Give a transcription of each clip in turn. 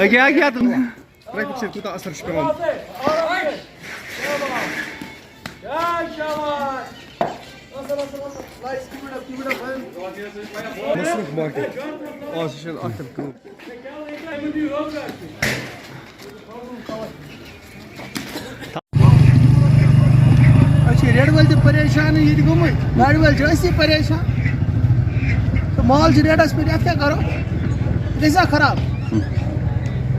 کیا تم ٹریفک سے کوتاہ اثر چھُ پیوان مصروف مارکیٹ آز چھِ اکھ کٲم ریڈ وٲلۍ تہِ پریشان ییٚتہِ گوٚمٕتۍ گاڑِ وٲلۍ چھِ أسی پریشان تہٕ مال چھِ ریڈَس پٮ۪ٹھ یَتھ کیٛاہ کَرو یہِ گژھِ خراب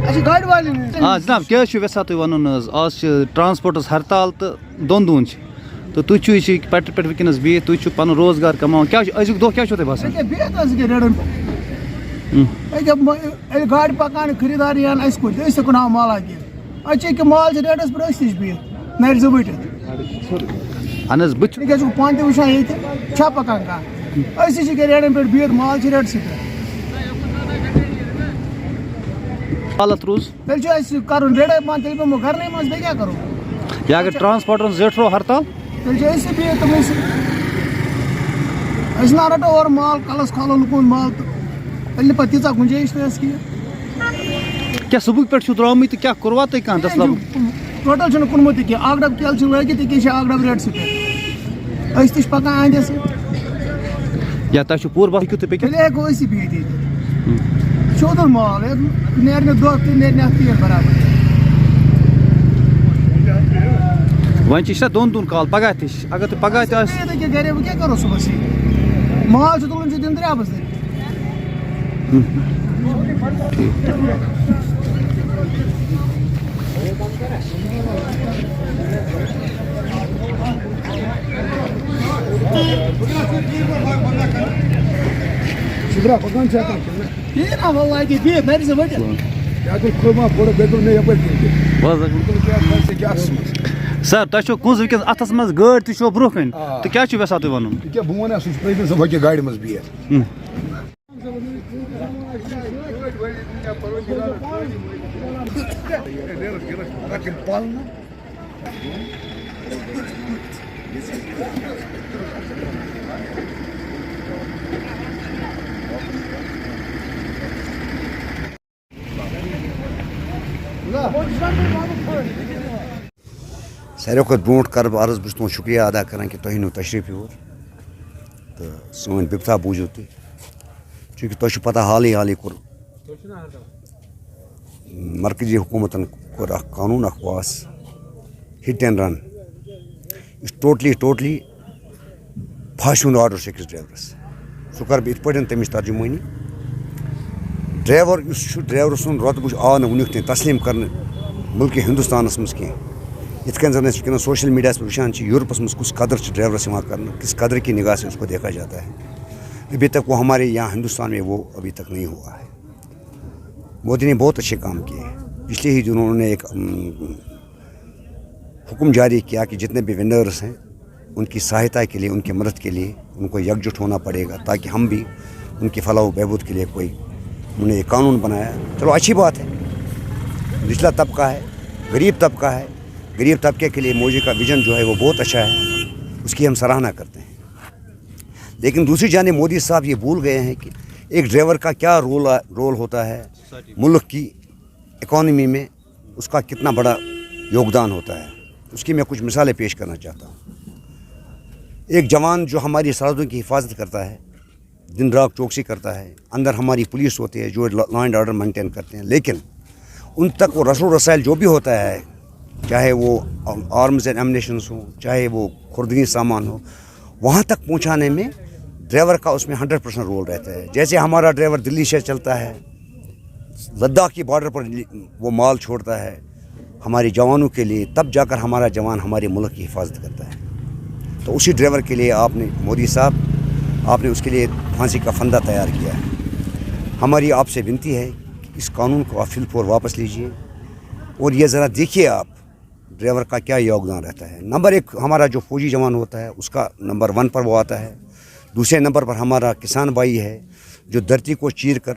اَسہِ چھِ گاڑِ والٮ۪ن جناب کیا یژھان تُہۍ وَنُن حظ آز چھِ ٹرانسپوٹَس ہرتال تہٕ دۄن تہٕ تُہۍ چھِو یہِ پٮ۪ٹھٕ پٮ۪ٹھ وٕنکٮ۪نَس بِہِتھ تُہۍ چھِو پَنُن روزگار کَماوان کیٛاہ چھُ أزیُک دۄہ کیٛاہ چھُو تۄہہِ باسان أکیٛاہ بِہِتھ حظ أکیٛاہ ریڈَن پٮ۪ٹھ ییٚلہِ گاڑِ پَکان خٔریٖدار یِن اَسہِ کُن أسۍ تہِ کٕنہاو مالا کینٛہہ اَتہِ چھِ أکیٛاہ مال چھِ ریڈَس پٮ۪ٹھ أسۍ تہِ چھِ بِہِتھ نَرِ زٕ ؤٹِتھ اہن حظ بہٕ تِکیٛازِ چھُکھ پانہٕ تہِ وٕچھان ییٚتہِ چھا پَکان کانٛہہ أسۍ تہِ چھِ أکیٛاہ ریڈَن پٮ۪ٹھ بِہِتھ مال چھِ ریڈسٕے پٮ۪ٹھ حالت روٗز تیٚلہِ چھُ اَسہِ کَرُن ریڈَے بنٛد تیٚلہِ بیٚہمو گرنٕے منٛز بیٚیہِ کیٛاہ کَرو یا اگر ٹرانسپوٹرن زیٹھرو ہرتال تیٚلہِ چھِ أسۍ تہِ بِہِتھ تِمَے سۭتۍ أسۍ نا رَٹو اورٕ مال کَلَس کھالو لُکن ہُنٛد مال تہٕ تیٚلہِ نہٕ پَتہٕ تیٖژاہ گُنجٲیِش تہِ اَسہِ کینٛہہ کیٛاہ صُبحُک پٮ۪ٹھ چھُو درٛامٕتۍ تہٕ کیٛاہ کوٚروا تۄہہِ کانٛہہ دٔسلب ٹوٹل چھُنہٕ کُنمُت تہِ کینٛہہ اَکھ ڈَبہٕ کیلہٕ چھِ لٲگِتھ ییٚکیٛاہ چھِ اَکھ ڈَبہٕ ریڈسٕے پٮ۪ٹھ أسۍ تہِ چھِ پَکان اَہَندِ سۭتۍ یا تۄہہِ چھُو پوٗرٕ وقت ہیٚکِو تُہۍ پٔکِتھ تیٚلہِ ہٮ۪کو أسی بِہِتھ ییٚتہِ شوٗدُر مال ییٚتہِ نیرِ نہٕ دۄہ تہِ نیرِ نہٕ اَتھ تیٖر برابر وۄنۍ چھِ دۄن کال پگاہ تہِ چھِ اگر تۄہہِ پگاہ تہِ آسہِ ییٚکیٛاہ گرے وۄنۍ کیٛاہ کَرو صُبحس ییٚتہِ مال چھُ تُلُن چھُ دیُن دٔریابَس تٔتھۍ شُکرا پَکان چھِ ہٮ۪کان کِہیٖنۍ نا وَلہٕ اَتی بِہِتھ نَرِ زٕ ؤٹِتھ سر تۄہہِ چھو کُنٛز وٕنکٮ۪س اَتھَس منٛز گٲڑۍ تہِ چھو برونٛہہ کَنۍ تہٕ کیٛاہ چھُو یژھان تُہۍ وَنُن کیٛاہ بہٕ وَنہٕ سُہ چھُ پرٛٲنِس صٲب ہیٚکہِ گاڑِ منٛز بِہِتھ ساروی کھۄتہٕ برونٛٹھ کَرٕ بہٕ عرض بہٕ چھُس تُہُنٛد شُکریہ ادا کَران کہِ تۄہہِ نیوٗ تشریٖف یور تہٕ سٲنۍ بِپتا بوٗزِو تُہۍ چوٗنٛکہِ تۄہہِ چھُو پَتہ حالٕے کوٚر مرکزی حکوٗمتَن کوٚر اَکھ قانوٗن اَکھ پاس ہِٹ اینڈ رَن یُس ٹوٹلی پھاسہِ ہُنٛد آرڈر چھُ أکِس ڈرٛیورَس سُہ کَرٕ بہٕ یِتھ پٲٹھۍ تَمِچ ترجُمٲنی ڈرٛیوَر یُس چھُ ڈرٛیورٕ سُنٛد رۄتبہٕ آو نہٕ وٕنیُک تانۍ تسلیٖم کَرنہٕ مُلکہِ ہِندُستانَس منٛز کینٛہہ یِتھ کٔنۍ زَن أسۍ وٕنکٮ۪نَس سوشَل میٖڈیاہَس پٮ۪ٹھ وٕچھان چھِ یوٗرپَس منٛز کُس قدر چھِ ڈرٛیورَس یِوان کَرنہٕ کس قدر کی نگاہ سے اس کو دیکھا جاتا ہے ابھی تک وہ ہمارے یہاں ہندوستان میں وہ ابھی تک نہیں ہوا ہے مودی نے بہت اچھے کام کیے ہیں پچھلے ہی دنوں انہوں نے ایک حکم جاری کیا کہ جتنے بھی وینڈرس ہیں ان کی سہایتا کے لیے ان کی مدد کے لیے ان کو یکجٹ ہونا پڑے گا تاکہ ہم بھی ان کی فلاح و بہبود کے لیے کوئی انہوں نے ایک قانون بنایا چلو اچھی بات ہے نچلا طبقہ ہے غریب طبقہ ہے غریب طبقے کے لیے مودی کا ویژن جو ہے وہ بہت اچھا ہے اس کی ہم سراہنا کرتے ہیں لیکن دوسری جانب مودی صاحب یہ بھول گئے ہیں کہ ایک ڈرائیور کا کیا رول ہوتا ہے ملک کی اکانومی میں اس کا کتنا بڑا یوگدان ہوتا ہے اس کی میں کچھ مثالیں پیش کرنا چاہتا ہوں ایک جوان جو ہماری سرحدوں کی حفاظت کرتا ہے دن رات چوکسی کرتا ہے اندر ہماری پولیس ہوتی ہے جو لا اینڈ آرڈر مینٹین کرتے ہیں لیکن ان تک وہ رسو رسائل جو بھی ہوتا ہے چاہے وہ آرمز اینڈ ایمونیشنس ہوں چاہے وہ خوردنی سامان ہو وہاں تک پہنچانے میں ڈرائیور کا اس میں 100% رول رہتا ہے جیسے ہمارا ڈرائیور دلی سے چلتا ہے لداخ کی بارڈر پر وہ مال چھوڑتا ہے ہمارے جوانوں کے لیے تب جا کر ہمارا جوان ہمارے ملک کی حفاظت کرتا ہے تو اسی ڈرائیور کے لیے آپ نے مودی صاحب آپ نے اس کے لیے پھانسی کا فندہ تیار کیا ہے ہماری آپ سے ونتی ہے کہ اس قانون کو آپ فل فور واپس لیجئے اور یہ ذرا دیکھیے آپ ڈرائیور کا کیا یوگدان رہتا ہے نمبر ایک ہمارا جو فوجی جوان ہوتا ہے اس کا نمبر 1 پر وہ آتا ہے دوسرے نمبر پر ہمارا کسان بھائی ہے جو دھرتی کو چیر کر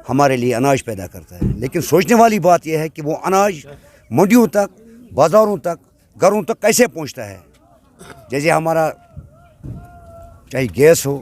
ہمارے لیے اناج پیدا کرتا ہے لیکن سوچنے والی بات یہ ہے کہ وہ اناج منڈیوں تک بازاروں تک گھروں تک کیسے پہنچتا ہے جیسے ہمارا چاہے گیس ہو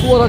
4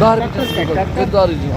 10